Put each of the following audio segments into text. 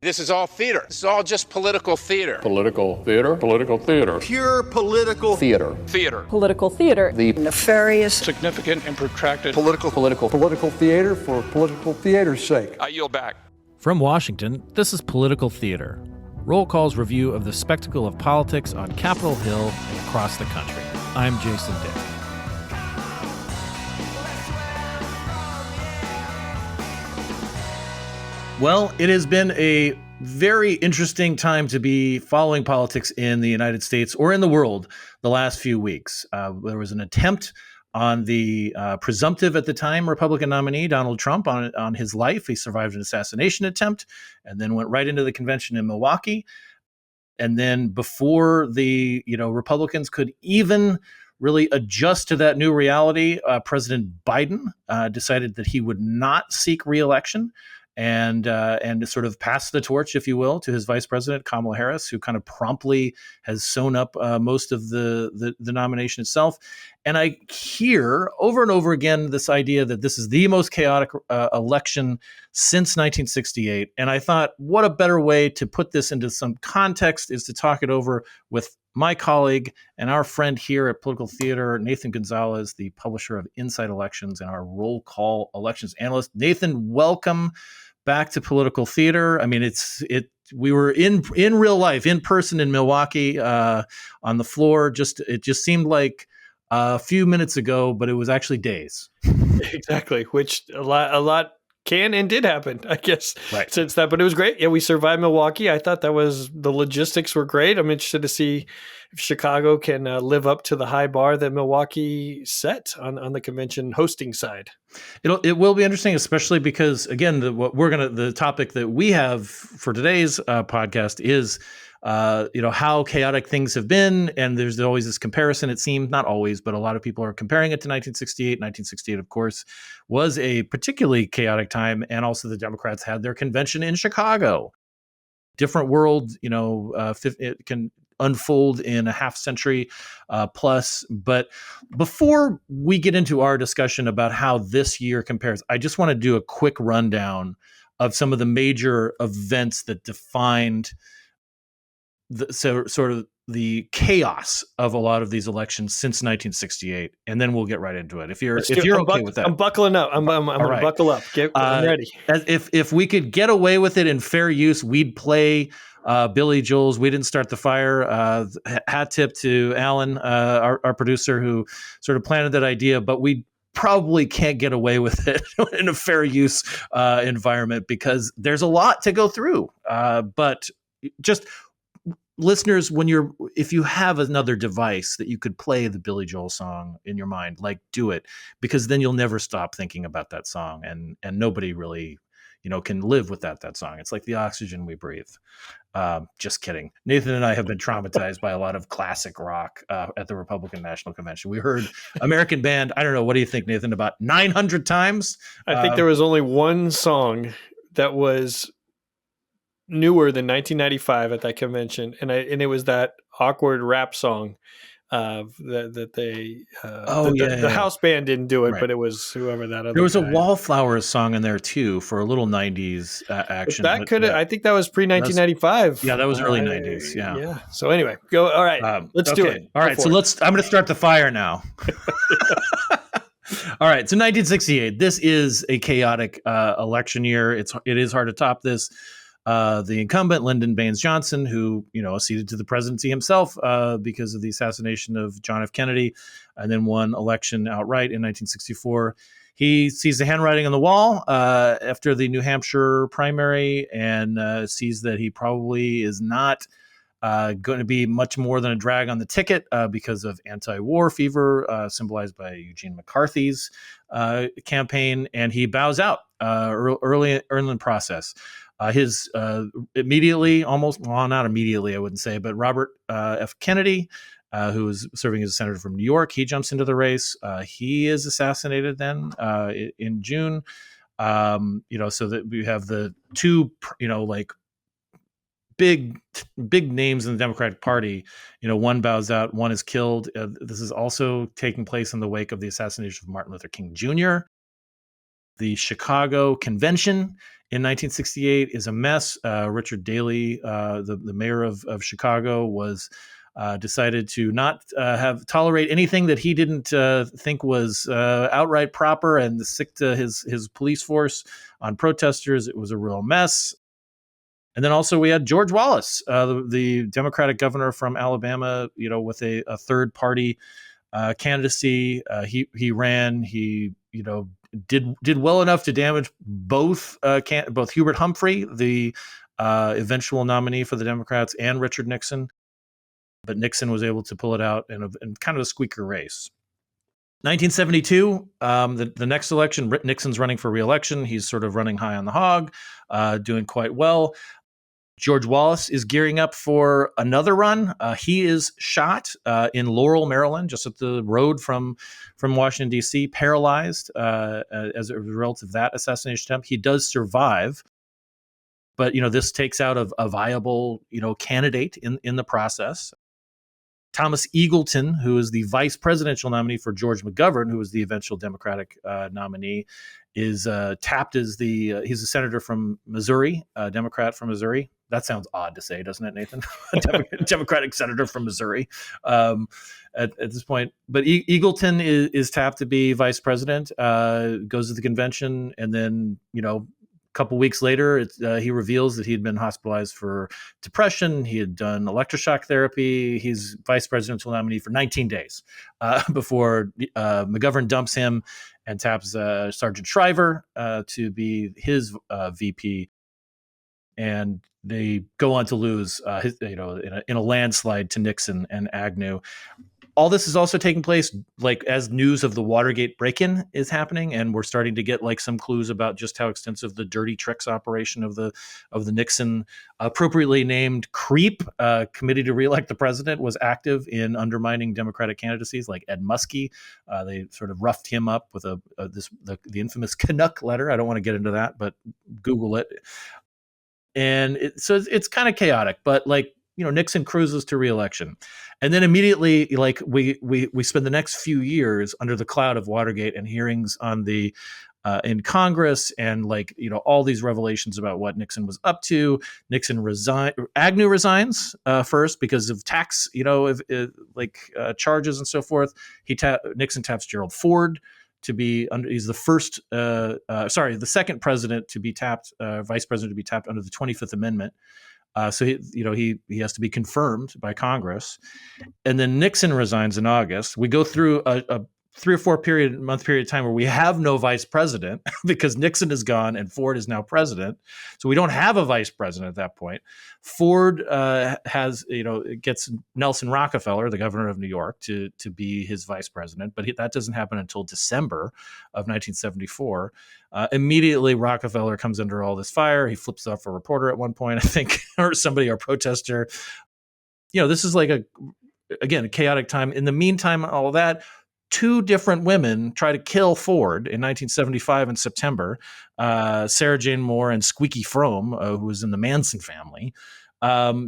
This is all theater. This is all just political theater. Political theater. Political theater. Pure political theater. Theater. Political theater. The nefarious, significant and protracted political theater for political theater's sake. I yield back. From Washington, this is Political Theater, Roll Call's review of the spectacle of politics on Capitol Hill and across the country. I'm Jason Dick. Well, it has been a very interesting time to be following politics in the United States or in the world the last few weeks. There was an attempt on the presumptive at the time Republican nominee, Donald Trump, on his life. He survived an assassination attempt and then went right into the convention in Milwaukee. And then before the Republicans could even really adjust to that new reality, President Biden decided that he would not seek re-election and sort of pass the torch, if you will, to his vice president, Kamala Harris, who kind of promptly has sewn up most of the nomination itself. And I hear over and over again this idea that this is the most chaotic election since 1968. And I thought, what a better way to put this into some context is to talk it over with my colleague and our friend here at Political Theater, Nathan Gonzales, the publisher of Inside Elections and our Roll Call elections analyst. Nathan, welcome back to Political Theater. I mean, we were in real life, in person in Milwaukee, on the floor. It just seemed like a few minutes ago, but it was actually days. Exactly, which a lot can and did happen, I guess, right, since that. But it was great. Yeah, we survived Milwaukee. I thought the logistics were great. I'm interested to see if Chicago can live up to the high bar that Milwaukee set on the convention hosting side. It will be interesting, especially because, again, the topic that we have for today's podcast is how chaotic things have been. And there's always this comparison, it seems, not always, but a lot of people are comparing it to 1968. 1968, of course, was a particularly chaotic time. And also the Democrats had their convention in Chicago. Different world, it can unfold in a half century plus. But before we get into our discussion about how this year compares, I just want to do a quick rundown of some of the major events that defined the chaos of a lot of these elections since 1968, and then we'll get right into it. If you're okay with that, I'm buckling up. I'm going to buckle up. I'm ready. If we could get away with it in fair use, we'd play Billy Joel's "We Didn't Start the Fire." Hat tip to Alan, our producer, who sort of planted that idea, but we probably can't get away with it in a fair use environment because there's a lot to go through. But just listeners, if you have another device that you could play the Billy Joel song in your mind, do it, because then you'll never stop thinking about that song, and nobody really, can live without that song. It's like the oxygen we breathe. Just kidding. Nathan and I have been traumatized by a lot of classic rock at the Republican National Convention. We heard American Band, I don't know, what do you think, Nathan, about 900 times? I think there was only one song that was newer than 1995 at that convention, and it was that awkward rap song that they the house band didn't do it, right, but it was whoever that other. There was guy. A Wallflowers song in there too for a little 90s action. But that could I think that was pre 1995. Yeah, that was early 90s. Yeah. So anyway, go. All right, let's do it. All right, so I'm going to start the fire now. All right, so 1968. This is a chaotic election year. It is hard to top this. The incumbent, Lyndon Baines Johnson, who, acceded to the presidency himself because of the assassination of John F. Kennedy, and then won election outright in 1964. He sees the handwriting on the wall after the New Hampshire primary and sees that he probably is not going to be much more than a drag on the ticket because of anti-war fever symbolized by Eugene McCarthy's campaign, and he bows out early in the process. His immediately, not immediately, I wouldn't say, but Robert F. Kennedy, who was serving as a senator from New York, he jumps into the race. He is assassinated then in June. So that we have the two, big names in the Democratic Party. One bows out, one is killed. This is also taking place in the wake of the assassination of Martin Luther King Jr. The Chicago Convention in 1968 is a mess. Richard Daley, the mayor of Chicago, was decided to not tolerate anything that he didn't think was outright proper, and stick to his police force on protesters. It was a real mess. And then also we had George Wallace, the Democratic governor from Alabama, with a third party candidacy. He ran. He did well enough to damage both Hubert Humphrey, the eventual nominee for the Democrats, and Richard Nixon. But Nixon was able to pull it out in kind of a squeaker race. 1972, the next election, Nixon's running for re-election. He's sort of running high on the hog, doing quite well. George Wallace is gearing up for another run. He is shot in Laurel, Maryland, just at the road from Washington, D.C., paralyzed as a result of that assassination attempt. He does survive, but this takes out a viable candidate in the process. Thomas Eagleton, who is the vice presidential nominee for George McGovern, who was the eventual Democratic nominee, is tapped as he's a senator from Missouri, a Democrat from Missouri. That sounds odd to say, doesn't it, Nathan? Democratic senator from Missouri at this point. But Eagleton is tapped to be vice president, goes to the convention, and then, couple weeks later, he reveals that he had been hospitalized for depression. He had done electroshock therapy. He's vice presidential nominee for 19 days before McGovern dumps him and taps Sergeant Shriver to be his VP. And they go on to lose, in a landslide to Nixon and Agnew. All this is also taking place as news of the Watergate break-in is happening, and we're starting to get some clues about just how extensive the dirty tricks operation of the Nixon appropriately named CREEP Committee to Reelect the President was active in undermining Democratic candidacies like Ed Muskie. They sort of roughed him up with the infamous Canuck letter. I don't want to get into that, but Google it. And so it's kind of chaotic, but Nixon cruises to re-election. And then immediately, we spend the next few years under the cloud of Watergate and hearings on in Congress, and all these revelations about what Nixon was up to. Nixon Agnew resigns first because of tax, charges and so forth. Nixon taps Gerald Ford to be under. He's the second president to be tapped, vice president to be tapped under the 25th Amendment. So he has to be confirmed by Congress, and then Nixon resigns in August. We go through a 3 or 4 month period of time where we have no vice president because Nixon is gone and Ford is now president. So we don't have a vice president at that point. Ford gets Nelson Rockefeller, the governor of New York, to be his vice president, but that doesn't happen until December of 1974. Immediately, Rockefeller comes under all this fire. He flips off a reporter at one point, I think, or somebody, or protester. This is a chaotic time. In the meantime, all that, 2 different women try to kill Ford in 1975 in September, Sarah Jane Moore and Squeaky Fromme, who was in the Manson family.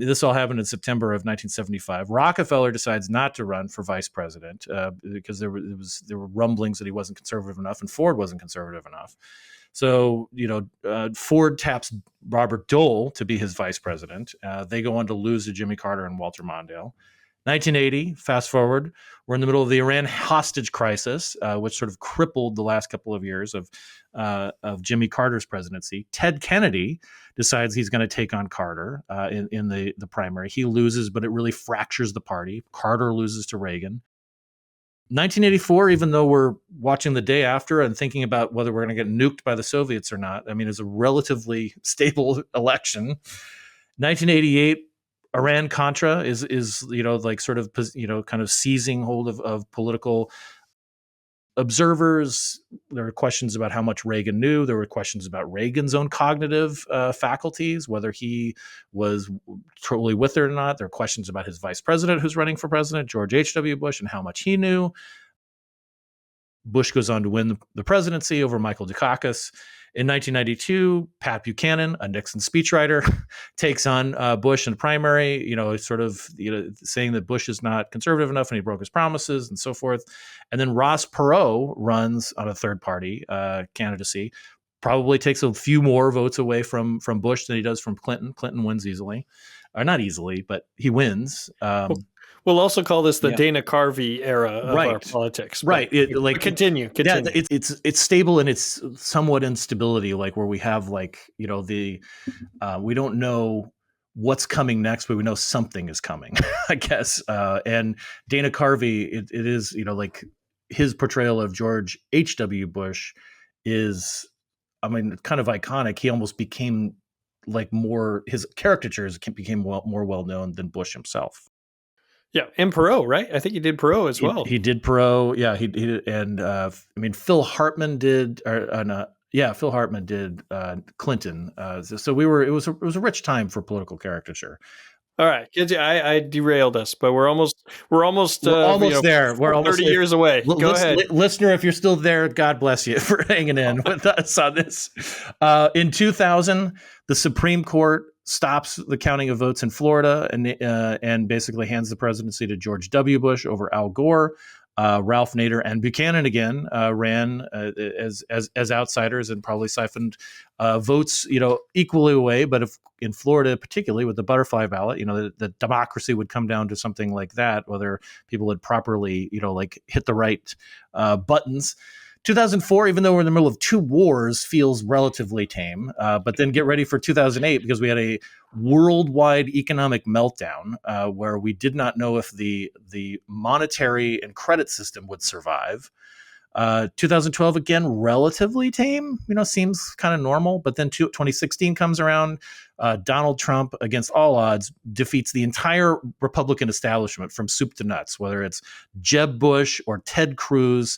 This all happened in September of 1975. Rockefeller decides not to run for vice president because there were rumblings that he wasn't conservative enough and Ford wasn't conservative enough. So, Ford taps Robert Dole to be his vice president. They go on to lose to Jimmy Carter and Walter Mondale. 1980, fast forward, we're in the middle of the Iran hostage crisis, which sort of crippled the last couple of years of Jimmy Carter's presidency. Ted Kennedy decides he's going to take on Carter in the primary. He loses, but it really fractures the party. Carter loses to Reagan. 1984, even though we're watching the day after and thinking about whether we're going to get nuked by the Soviets or not, it's a relatively stable election. 1988, Iran-Contra is kind of seizing hold of political observers. There were questions about how much Reagan knew. There were questions about Reagan's own cognitive faculties, whether he was totally with it or not. There are questions about his vice president who's running for president, George H.W. Bush, and how much he knew. Bush goes on to win the presidency over Michael Dukakis. In 1992, Pat Buchanan, a Nixon speechwriter, takes on Bush in the primary, saying that Bush is not conservative enough and he broke his promises and so forth. And then Ross Perot runs on a third party candidacy, probably takes a few more votes away from Bush than he does from Clinton. Clinton wins easily. Or not easily, but he wins. We'll also call this the Dana Carvey era of our politics. Right. Continue. Yeah, it's stable in its somewhat instability, like where we have we don't know what's coming next, but we know something is coming, I guess. And Dana Carvey, it is, his portrayal of George H.W. Bush is, kind of iconic. He almost became his caricatures became more well known than Bush himself. Yeah, and Perot, right? I think he did Perot as well. He did Perot, yeah. He did, and Phil Hartman did, Phil Hartman did Clinton. So it was a rich time for political caricature. All right, I derailed us, but we're almost there. We're almost 30 years away. Go ahead, listener. If you're still there, God bless you for hanging in with us on this. In 2000, the Supreme Court stops the counting of votes in Florida and basically hands the presidency to George W. Bush over Al Gore. Ralph Nader and Buchanan again ran as outsiders and probably siphoned votes, equally away. But if in Florida, particularly with the butterfly ballot, the democracy would come down to something like that, whether people had properly, hit the right buttons. 2004, even though we're in the middle of two wars, feels relatively tame. But then get ready for 2008 because we had a worldwide economic meltdown where we did not know if the monetary and credit system would survive. 2012, again, relatively tame, seems kind of normal. But then 2016 comes around. Donald Trump, against all odds, defeats the entire Republican establishment from soup to nuts, whether it's Jeb Bush or Ted Cruz,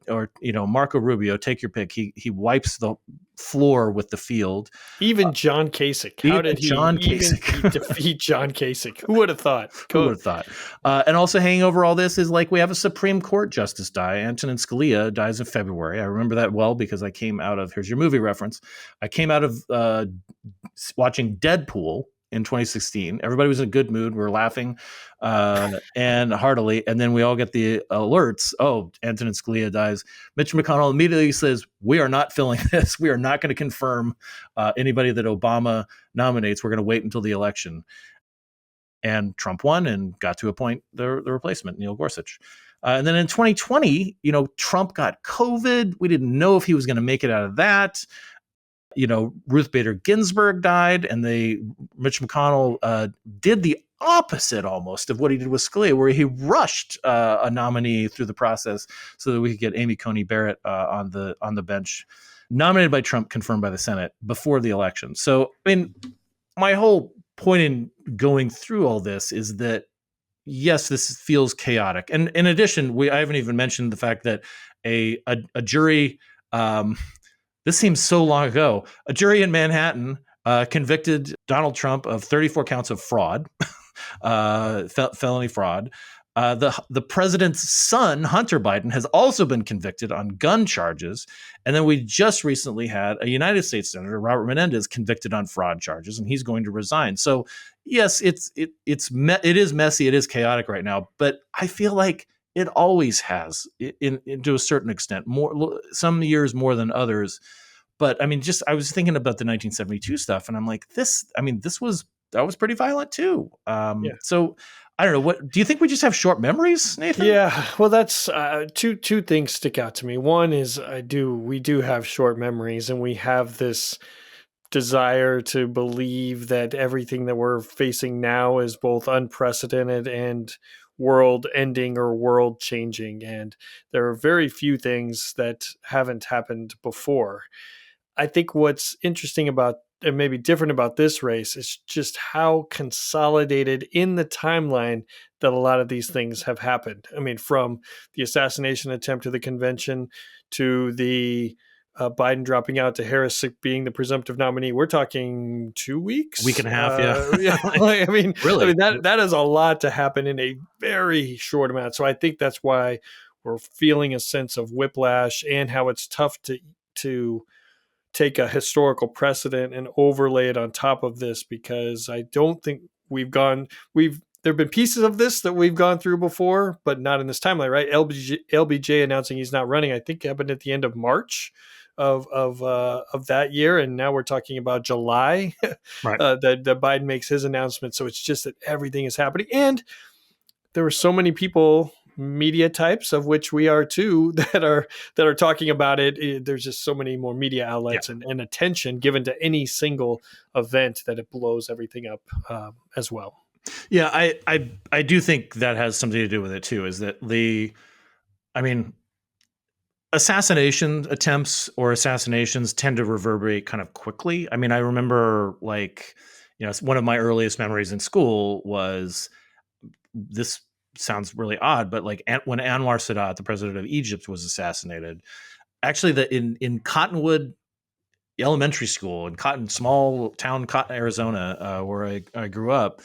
or Marco Rubio, take your pick. He wipes the floor with the field. Even John Kasich. How did he defeat John Kasich? Who would have thought? And also hanging over all this is we have a Supreme Court justice die. Antonin Scalia dies in February. I remember that well because I came out of, here's your movie reference. I came out of watching Deadpool in 2016. Everybody was in a good mood. We were laughing and heartily. And then we all get the alerts. Oh, Antonin Scalia dies. Mitch McConnell immediately says, we are not filling this. We are not going to confirm anybody that Obama nominates. We're going to wait until the election. And Trump won and got to appoint the replacement, Neil Gorsuch. And then in 2020, Trump got COVID. We didn't know if he was going to make it out of that. Ruth Bader Ginsburg died, and Mitch McConnell did the opposite almost of what he did with Scalia, where he rushed a nominee through the process so that we could get Amy Coney Barrett on the bench, nominated by Trump, confirmed by the Senate before the election. So, my whole point in going through all this is that, yes, this feels chaotic. And in addition, I haven't even mentioned the fact that a jury, this seems so long ago, a jury in Manhattan convicted Donald Trump of 34 counts of fraud, felony fraud. The president's son, Hunter Biden, has also been convicted on gun charges. And then we just recently had a United States Senator, Robert Menendez, convicted on fraud charges, and he's going to resign. So yes, it is messy. It is chaotic right now, but I feel like it always has, to a certain extent, more some years more than others. But I was thinking about the 1972 stuff, and I'm like, that was pretty violent too. So I don't know. What do you think? We just have short memories, Nathan? Yeah. Well, that's two things stick out to me. One is we do have short memories, and we have this desire to believe that everything that we're facing now is both unprecedented and world ending or world changing. And there are very few things that haven't happened before. I think what's interesting about and maybe different about this race is just how consolidated in the timeline that a lot of these things have happened. From the assassination attempt to the convention to the Biden dropping out to Harris being the presumptive nominee, we're talking 2 weeks, week and a half. Really, that is a lot to happen in a very short amount. So I think that's why we're feeling a sense of whiplash and how it's tough to take a historical precedent and overlay it on top of this, because I don't think there have been pieces of this that we've gone through before, but not in this timeline, right? LBJ announcing he's not running, I think happened at the end of March of that year, and now we're talking about July Right. that Biden makes his announcement. So it's just that everything is happening, and there were so many people, media types, of which we are too, that are talking about it. There's just so many more media outlets and attention given to any single event that it blows everything up as well. Yeah, I do think that has something to do with it too. Is that assassination attempts or assassinations tend to reverberate kind of quickly. I mean, I remember one of my earliest memories in school was, this sounds really odd, but like when Anwar Sadat, the president of Egypt, was assassinated, actually in Cottonwood Elementary School in small town Cotton, Arizona, where I grew up,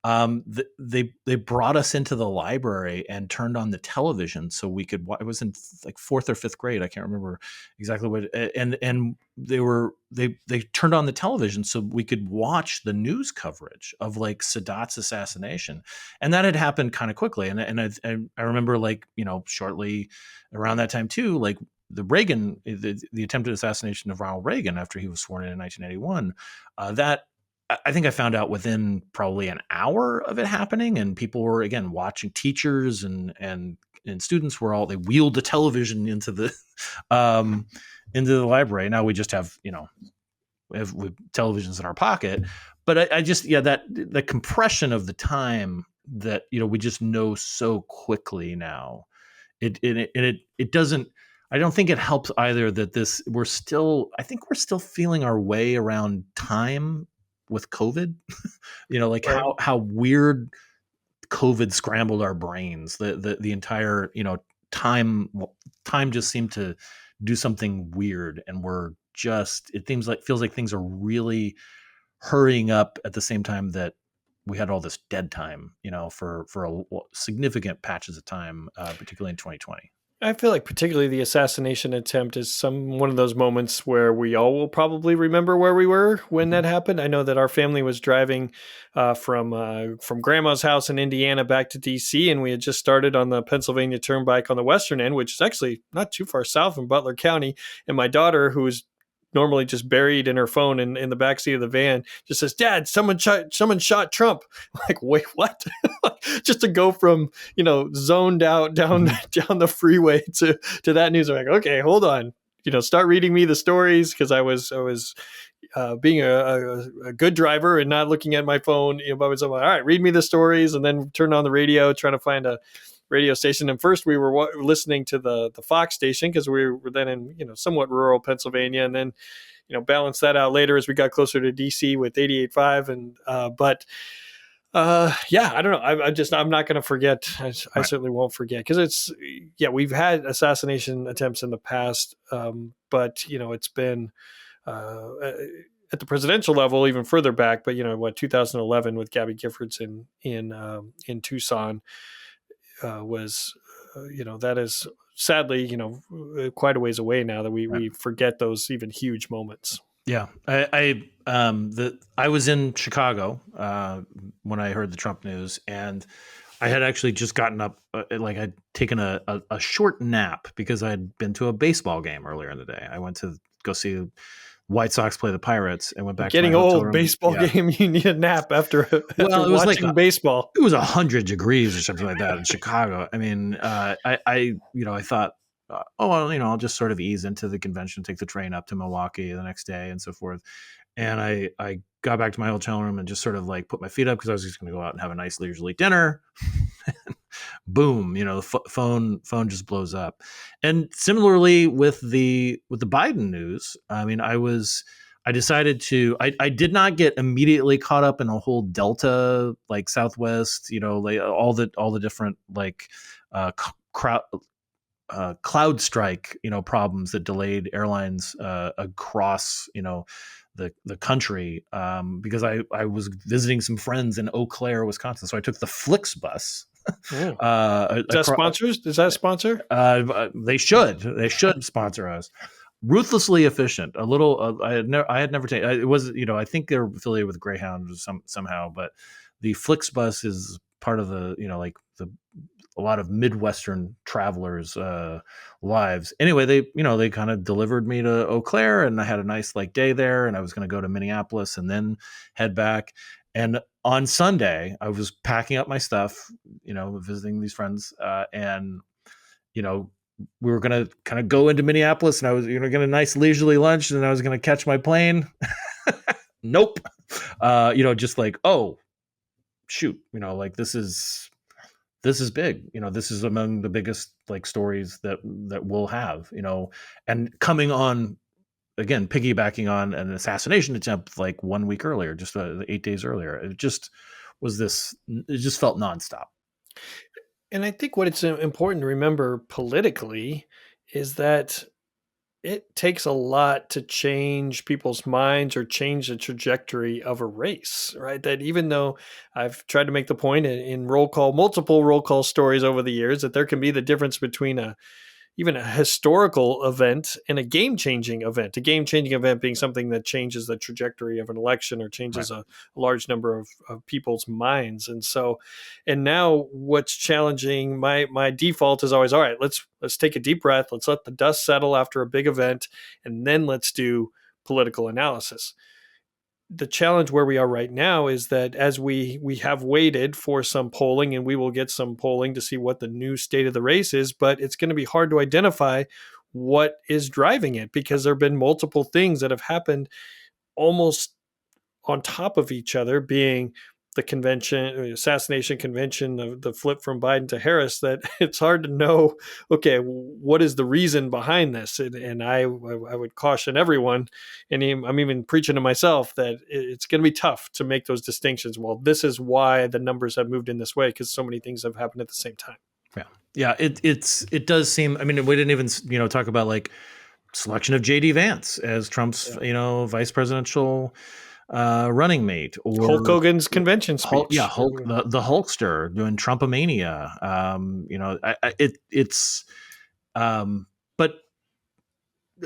they brought us into the library and turned on the television so we could. It was in like fourth or fifth grade. I can't remember exactly what. And they turned on the television so we could watch the news coverage of like Sadat's assassination, and that had happened kind of quickly. And I remember, like, shortly around that time too, like the attempted assassination of Ronald Reagan after he was sworn in 1981. That I think I found out within probably an hour of it happening, and people were again watching. Teachers and students they wheeled the television into the library. Now we just have we have televisions in our pocket, but I just that the compression of the time that we just know so quickly now. It doesn't. I don't think it helps either that we're still feeling our way around time with COVID, like Right. how weird COVID scrambled our brains. The entire, time just seemed to do something weird, and feels like things are really hurrying up at the same time that we had all this dead time, for significant patches of time, particularly in 2020. I feel like particularly the assassination attempt is one of those moments where we all will probably remember where we were when that happened. I know that our family was driving from Grandma's house in Indiana back to DC, and we had just started on the Pennsylvania Turnpike on the western end, which is actually not too far south in Butler County. And my daughter, who was normally just buried in her phone in the backseat of the van, just says, "Dad, someone shot Trump." I'm like, wait, what? Just to go from, zoned out down the freeway to that news. I'm like, okay, hold on, start reading me the stories, because I was being a good driver and not looking at my phone. By myself, like, all right, read me the stories, and then turn on the radio, trying to find a radio station. And first we were listening to the Fox station, because we were then in somewhat rural Pennsylvania, and then balance that out later as we got closer to DC with 88.5. And I don't know. I'm not going to forget. I certainly won't forget, because we've had assassination attempts in the past, but it's been at the presidential level even further back. But 2011 with Gabby Giffords in Tucson was that is sadly quite a ways away now, that we forget those even huge moments. Yeah, I was in Chicago when I heard the Trump news, and I had actually just gotten up, I'd taken a short nap because I'd been to a baseball game earlier in the day. I went to go see White Sox play the Pirates, and went back. Getting to my hotel old, room. Game, you need a nap after it was watching baseball. It was 100 degrees or something like that in Chicago. I mean, I thought, I'll just sort of ease into the convention, take the train up to Milwaukee the next day, and so forth. And I got back to my hotel room and just sort of like put my feet up, because I was just going to go out and have a nice leisurely dinner. Boom, the phone just blows up. And similarly with the Biden news, I mean, I decided to. I did not get immediately caught up in a whole Delta, like Southwest, like all the different like cloud strike, problems that delayed airlines across, the country, because I was visiting some friends in Eau Claire, Wisconsin. So I took the Flixbus. Is that sponsors? Does that sponsor? They should sponsor us. ruthlessly efficient. A little, I had never taken. It was, I think they're affiliated with Greyhound somehow, but the Flixbus is part of the, like a lot of Midwestern travelers' lives. Anyway, they kind of delivered me to Eau Claire, and I had a nice day there, and I was going to go to Minneapolis and then head back. And on Sunday, I was packing up my stuff, visiting these friends, and we were going to kind of go into Minneapolis, and I was going to get a nice leisurely lunch, and then I was going to catch my plane. Nope. Just oh, shoot, this is big. This is among the biggest stories that we'll have, and coming on, again, piggybacking on an assassination attempt 1 week earlier, just 8 days earlier. It just felt nonstop. And I think what it's important to remember politically is that it takes a lot to change people's minds or change the trajectory of a race, right? That even though I've tried to make the point in multiple roll call stories over the years, that there can be the difference between even a historical event and a game-changing event. A game-changing event being something that changes the trajectory of an election or changes a large number of people's minds. And now what's challenging, my default is always, all right, let's take a deep breath. Let's let the dust settle after a big event, and then let's do political analysis. The challenge where we are right now is that as we have waited for some polling, and we will get some polling to see what the new state of the race is, but it's going to be hard to identify what is driving it, because there have been multiple things that have happened almost on top of each other, being the assassination convention, the flip from Biden to Harris, that it's hard to know, okay, what is the reason behind this? And I would caution everyone, and I'm even preaching to myself, that it's going to be tough to make those distinctions. Well, this is why the numbers have moved in this way, because so many things have happened at the same time. Yeah. It does seem, we didn't even, talk about selection of JD Vance as Trump's, vice presidential running mate, or Hulk Hogan's convention speech. Hulk, the Hulkster doing Trumpomania. But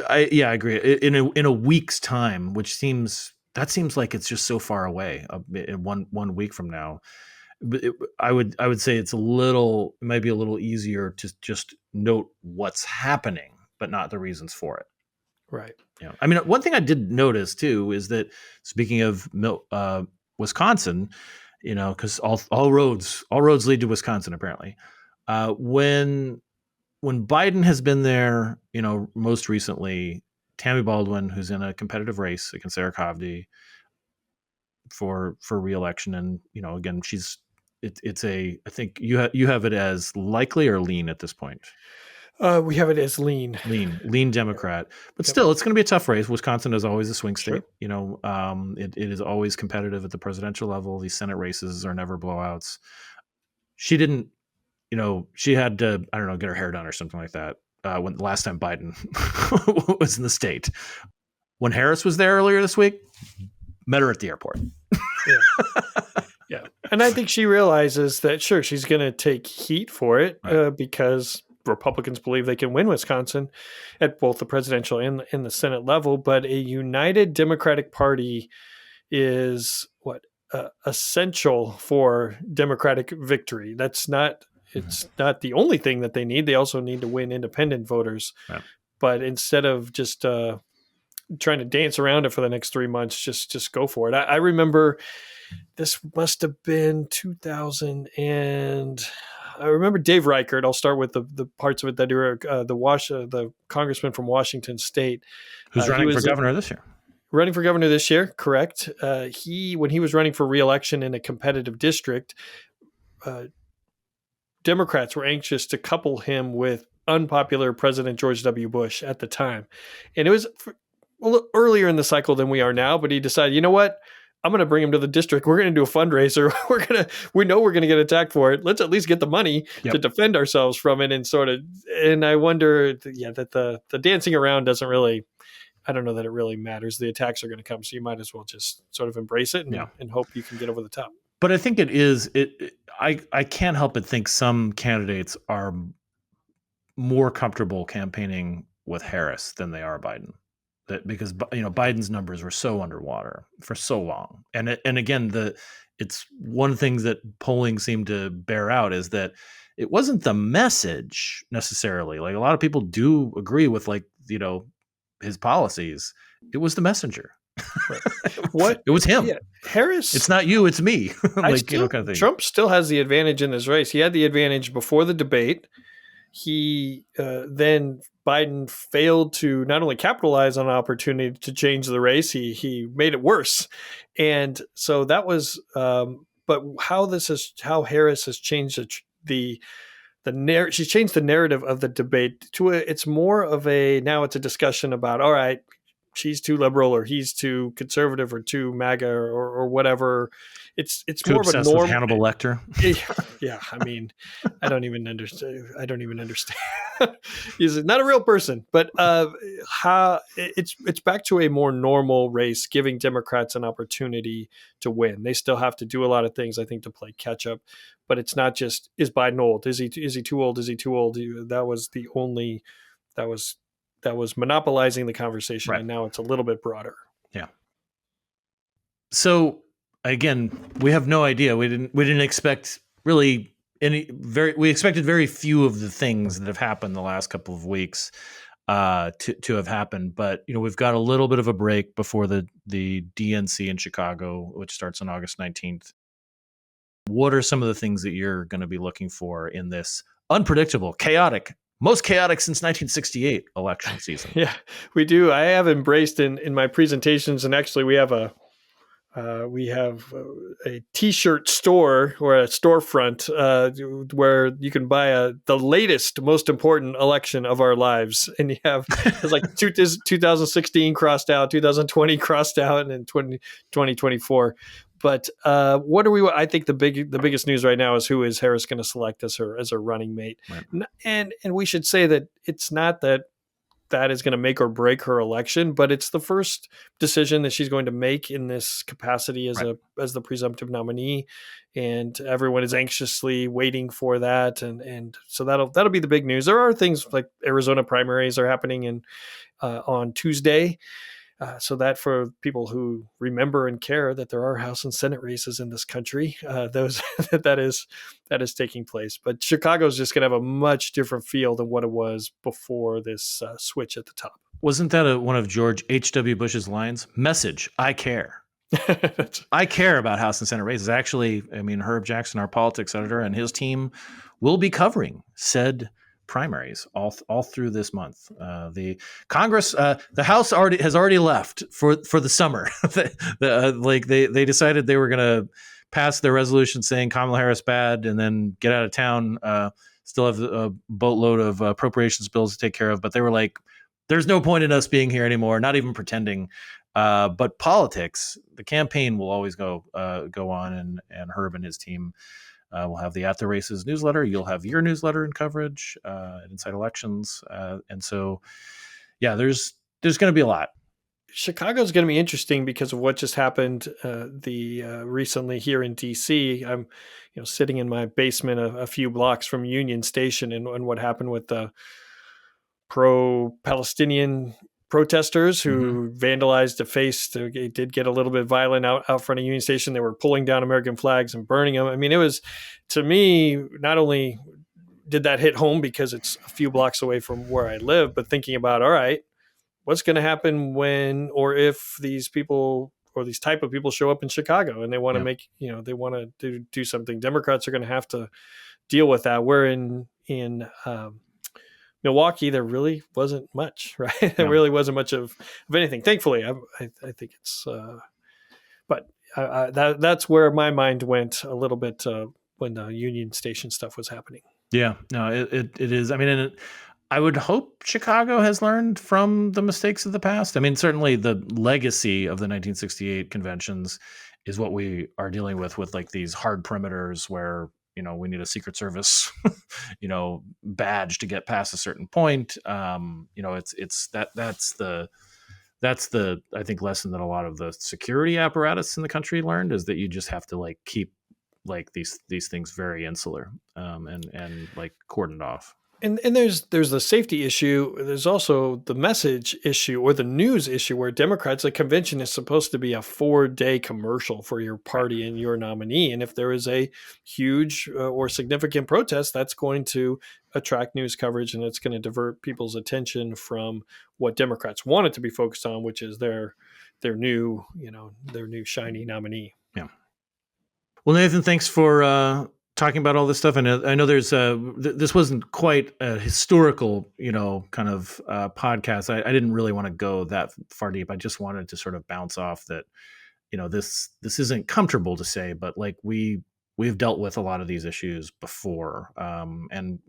I agree. In a week's time, which seems like it's just so far away. In one week from now, I would say it might be a little easier to just note what's happening, but not the reasons for it. Right. One thing I did notice too is that, speaking of Wisconsin, because all roads lead to Wisconsin apparently. When Biden has been there, most recently, Tammy Baldwin, who's in a competitive race against Eric Hovde for re-election, and again, I think you have it as likely or lean at this point. We have it as lean Democrat, but still, it's going to be a tough race. Wisconsin is always a swing state. Sure. It is always competitive at the presidential level. These Senate races are never blowouts. She didn't, she had to, I don't know, get her hair done or something like that. When the last time Biden was in the state, when Harris was there earlier this week, met her at the airport. Yeah. And I think she realizes that, sure, she's going to take heat for it, because Republicans believe they can win Wisconsin at both the presidential and the Senate level, but a united Democratic Party is essential for Democratic victory. It's not the only thing that they need. They also need to win independent voters. Yeah. But instead of just trying to dance around it for the next 3 months, just go for it. I remember this must have been 2000, and I remember Dave Reichert. I'll start with the parts of it that are the congressman from Washington State, who's running for governor this year. Running for governor this year, correct? When he was running for re-election in a competitive district, Democrats were anxious to couple him with unpopular President George W. Bush at the time, and it was a little earlier in the cycle than we are now. But he decided, you know what? I'm going to bring him to the district. We're going to do a fundraiser. We know we're going to get attacked for it. Let's at least get the money to defend ourselves from it. And I wonder, that the dancing around doesn't really, I don't know that it really matters. The attacks are going to come. So you might as well just sort of embrace it and hope you can get over the top. But I think I can't help but think some candidates are more comfortable campaigning with Harris than they are Biden. That because Biden's numbers were so underwater for so long, and again it's one of the things that polling seemed to bear out is that it wasn't the message necessarily. Like a lot of people do agree with his policies. It was the messenger. Right. What it was him. Yeah, Harris. It's not you, it's me. Kind of thing. Trump still has the advantage in this race. He had the advantage before the debate. He then Biden failed to not only capitalize on an opportunity to change the race, he made it worse, and so that was. But how Harris has changed she's changed the narrative of the debate to it's more of now it's a discussion about, all right, she's too liberal or he's too conservative or too MAGA or whatever. It's too more of a norm. Hannibal Lecter. Yeah, I mean, I don't even understand. He's not a real person, but how it's back to a more normal race, giving Democrats an opportunity to win. They still have to do a lot of things, I think, to play catch up. But it's not just, is Biden old? Is he too old? Is he too old? That was monopolizing the conversation, right. And now it's a little bit broader. Yeah. So again, we have no idea. We didn't expect really we expected very few of the things that have happened the last couple of weeks to have happened. But we've got a little bit of a break before the DNC in Chicago, which starts on August 19th. What are some of the things that you're going to be looking for in this unpredictable, chaotic, most chaotic since 1968 election season? Yeah, we do. I have embraced in my presentations, and actually we have a T-shirt store or a storefront where you can buy the latest, most important election of our lives, and you have it's like 2016 crossed out, 2020 crossed out, and then 2024. But I think the biggest news right now is who is Harris going to select as her running mate, right. And we should say that it's not that is going to make or break her election, but it's the first decision that she's going to make in this capacity as right. as the presumptive nominee, and everyone is anxiously waiting for that, and so that'll be the big news. There are things like Arizona primaries are happening on Tuesday. So that for people who remember and care that there are House and Senate races in this country, that is taking place. But Chicago's just going to have a much different feel than what it was before this switch at the top. Wasn't that one of George H.W. Bush's lines? Message, I care. I care about House and Senate races. Actually, I mean, Herb Jackson, our politics editor, and his team will be covering said primaries all through this month. The Congress, the House has already left for the summer. They decided they were going to pass their resolution saying Kamala Harris bad, and then get out of town. Still have a boatload of appropriations bills to take care of, but they were like, "There's no point in us being here anymore." Not even pretending. But politics, the campaign will always go on, and Herb and his team. We'll have the At the Races newsletter. You'll have your newsletter and coverage at Inside Elections. And so, yeah, there's going to be a lot. Chicago's going to be interesting because of what just happened recently here in D.C. I'm sitting in my basement a few blocks from Union Station and what happened with the pro-Palestinian protesters who vandalized it did get a little bit violent out front of Union Station. They were pulling down American flags and burning them. I mean, it was, to me, not only did that hit home because it's a few blocks away from where I live, but thinking about, all right, what's going to happen when or if these people or these type of people show up in Chicago and they want to they want to do something. Democrats are going to have to deal with that. We're in Milwaukee, there really wasn't much, right? There really wasn't much of anything. Thankfully, I think it's, but that's where my mind went a little bit when the Union Station stuff was happening. Yeah, no, it is. I mean, I would hope Chicago has learned from the mistakes of the past. I mean, certainly the legacy of the 1968 conventions is what we are dealing with like these hard perimeters where, we need a Secret Service, badge to get past a certain point. It's that's the I think lesson that a lot of the security apparatus in the country learned, is that you just have to keep these things very insular and cordoned off. And there's the safety issue. There's also the message issue or the news issue where Democrats, a convention is supposed to be a 4-day commercial for your party and your nominee. And if there is a huge or significant protest, that's going to attract news coverage and it's going to divert people's attention from what Democrats want it to be focused on, which is their new, their new shiny nominee. Yeah. Well, Nathan, thanks for talking about all this stuff. And I know there's this wasn't quite a historical, kind of podcast. I didn't really want to go that far deep. I just wanted to sort of bounce off that, this isn't comfortable to say, but like we've dealt with a lot of these issues before, and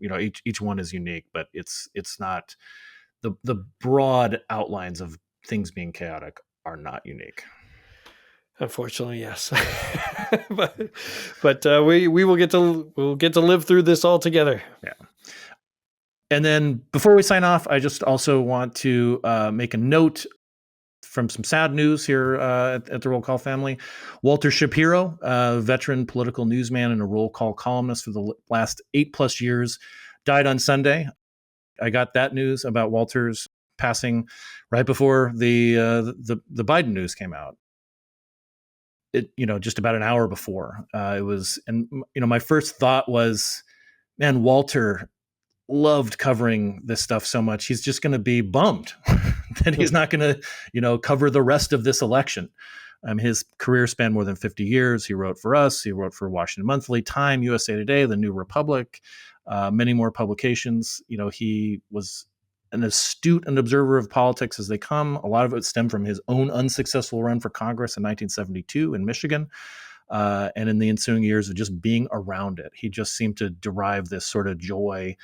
each one is unique, but it's not the broad outlines of things being chaotic are not unique. Unfortunately, yes. but we'll get to live through this all together. Yeah. And then before we sign off, I just also want to make a note from some sad news here at the Roll Call family. Walter Shapiro, a veteran political newsman and a Roll Call columnist for the last 8+ years, died on Sunday. I got that news about Walter's passing right before the Biden news came out. It, just about an hour before it was. And, my first thought was, man, Walter loved covering this stuff so much. He's just going to be bummed that he's not going to, cover the rest of this election. His career spanned more than 50 years. He wrote for us. He wrote for Washington Monthly, Time, USA Today, The New Republic, many more publications. He was an astute and observer of politics as they come. A lot of it stemmed from his own unsuccessful run for Congress in 1972 in Michigan. And in the ensuing years of just being around it, he just seemed to derive this sort of joy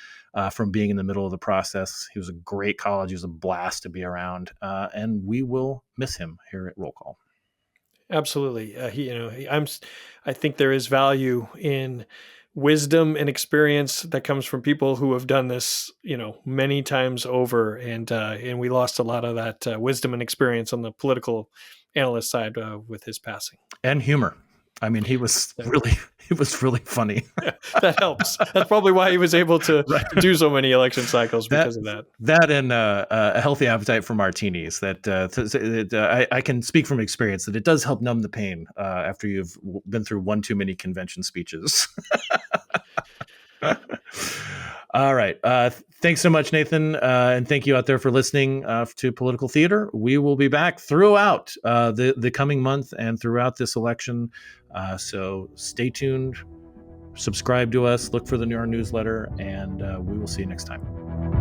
from being in the middle of the process. He was a great colleague. He was a blast to be around. And we will miss him here at Roll Call. Absolutely. I think there is value in wisdom and experience that comes from people who have done this, many times over. And we lost a lot of that wisdom and experience on the political analyst side with his passing. And humor. He was really funny. Yeah, that helps. That's probably why he was able to do so many election cycles because of that. That and a healthy appetite for martinis. I can speak from experience that it does help numb the pain after you've been through one too many convention speeches. All right. Thanks so much, Nathan. And thank you out there for listening to Political Theater. We will be back throughout the coming month and throughout this election. So stay tuned, subscribe to us, look for our newsletter, and we will see you next time.